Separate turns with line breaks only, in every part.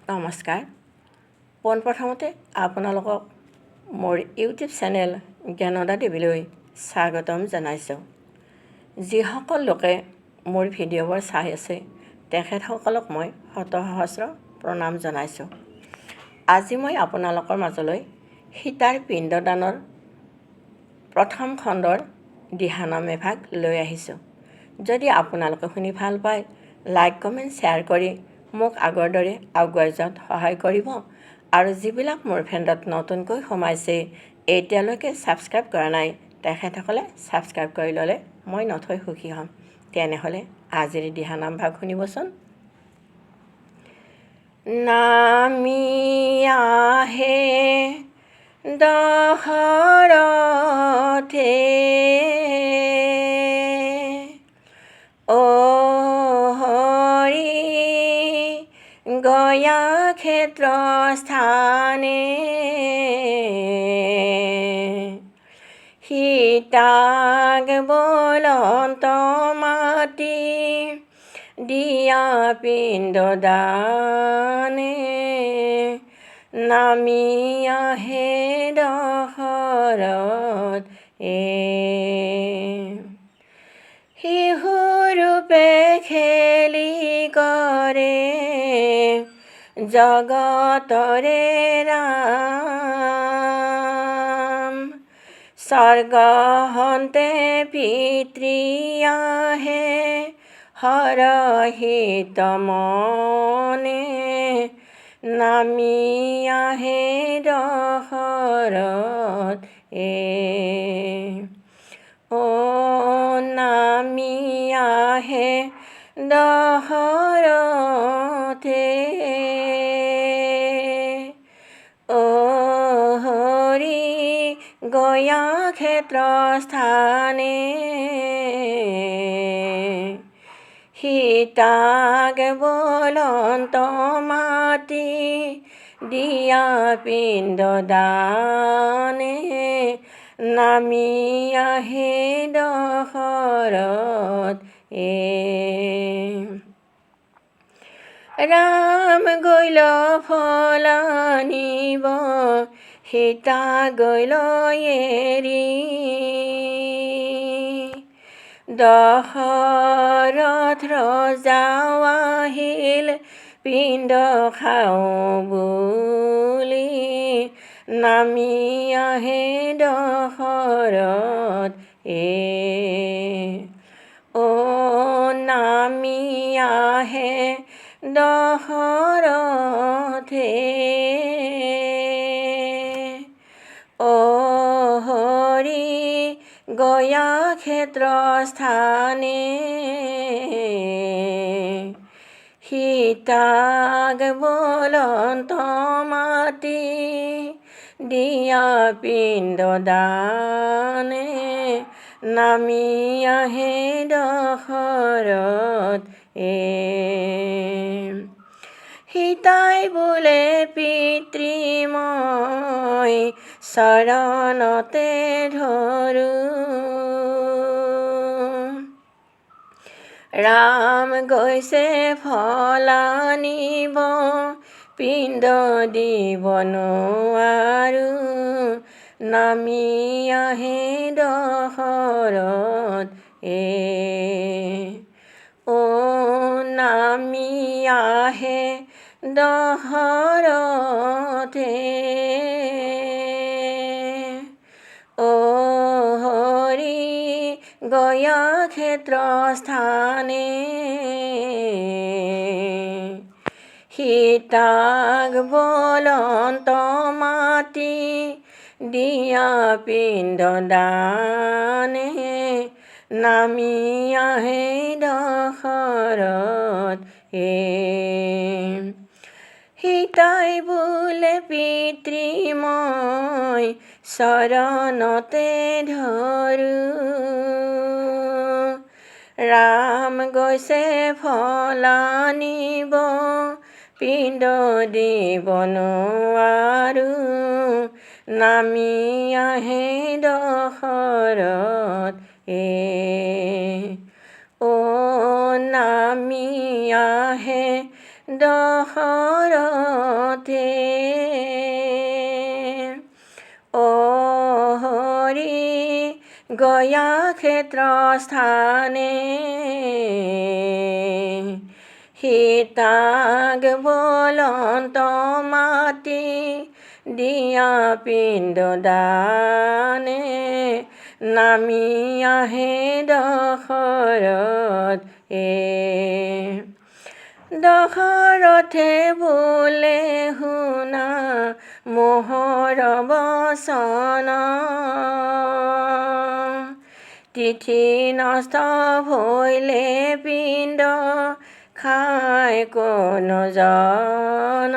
নমস্কাৰ। পোনপ্ৰথমতে আপোনালোকক মোৰ ইউটিউব চেনেল জ্ঞানদা টিভিলৈ স্বাগতম জনাইছোঁ। যিসকল লোকে মোৰ ভিডিঅ'বোৰ চাই আছে তেখেতসকলক মই শত সহস্ৰ প্ৰণাম জনাইছোঁ। আজি মই আপোনালোকৰ মাজলৈ সীতাৰ পিণ্ডদানৰ প্ৰথম খণ্ডৰ দিহানাম এভাগ লৈ আহিছোঁ। যদি আপোনালোকে শুনি ভাল পায় লাইক কমেণ্ট শ্বেয়াৰ কৰি মোক আগৰ দৰে আগুৱাই যোৱাত সহায় কৰিব আৰু যিবিলাক মোৰ ফ্ৰেণ্ডত নতুনকৈ সোমাইছে এতিয়ালৈকে ছাবস্ক্ৰাইব কৰা নাই তেখেতসকলে ছাবস্ক্ৰাইব কৰি ল'লে মই নথৈ সুখী হ'ম। তেনেহ'লে আজিৰ দিহানাম ভাগ শুনিবচোন। নামি আহে দশৰথে গয়া ক্ষেত্ৰ স্থানে সীতাক বলন্ত মাতি দিয়া পিণ্ডদানে নামি আহে দশৰথ শিশুৰূপে খেলি কৰে জগতৰে ৰাম স্বৰ্গহন্তে পিতৃ আহে হৰহিত মনে নামি আহে দশৰথ নামি আহে দশৰথে গয়া ক্ষেত্ৰ স্থানে সীতাক বলন্ত মাতি দিয়া পিণ্ডদানে নামি আহে দশৰথ ৰাম গৈল ফল নিব সীতা গৈল এৰি দশৰথ ৰজা আহিল পিণ্ড খাওঁ বুলি নামি আহে দশৰথ নামি আহে দশৰথে গয়া ক্ষেত্ৰ স্থানে সীতাক বলন্ত মাতি দিয়া পিণ্ডদানে নামি আহে দশৰথ সীতাই বোলে পিতৃ মই চৰণতে ধৰো ৰাম গৈছে ফল আনিব পিণ্ড দিব নোৱাৰো নামি আহে দশৰথ নামি আহে দশৰথে গয়া ক্ষেত্ৰ স্থানে সীতাক বলন্ত মাতি দিয়া পিণ্ডদানে নামি আহে দশৰথ সীতাই বোলে পিতৃ মই চৰণতে ধৰো ৰাম গৈছে ফল আনিব পিণ্ড দিব নোৱাৰো নামি আহে দশৰথ নামি আহে দশৰথ দহৰথে অ হৰি গয়া ক্ষেত্ৰ স্থানে সীতাক বলন্ত মাতি দিয়া পিণ্ড দানে নামি আহে দশৰথে বোলে শুনা মোহৰ বচন তিথি নষ্ট ভৈলে পিণ্ড খাই কোনো জন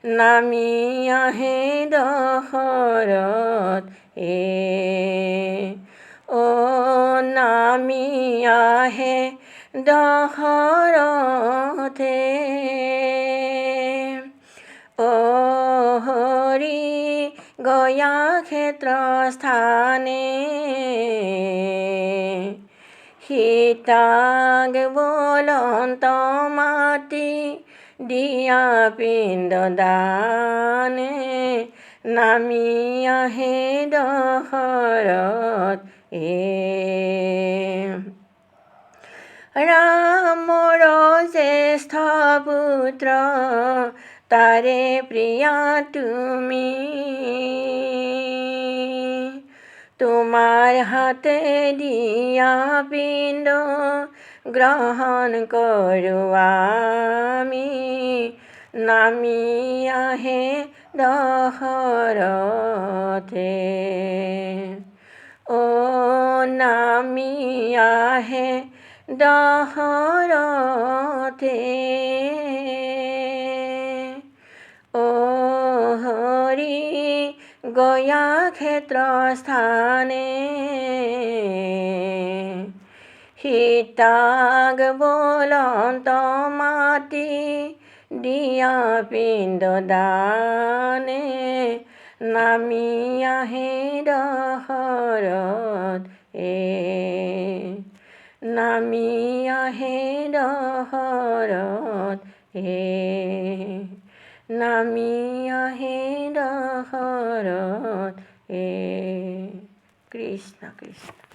নামি আহে দশৰথ অ নামি আহে দশৰথে অ হৰি গয়া ক্ষেত্ৰ স্থানে সীতাক বলন্ত মাতি দিয়া পিণ্ড দানে নামি আহে দশৰথ ৰামৰ জ্যেষ্ঠ পুত্ৰ তাৰে প্ৰিয়া তুমি তোমাৰ হাতে দিয়া পিণ্ড গ্ৰহণ কৰোঁ আমি নামি আহে দশৰথে অ নামি আহে দশৰথে অ হৰি গয়া ক্ষেত্ৰ স্থানে সীতাক বলন্ত মাতি দিয়া পিণ্ড দানে নামি আহে দশৰথ নামি আহে দশৰথ নামি আহে দশৰথ কৃষ্ণ কৃষ্ণ।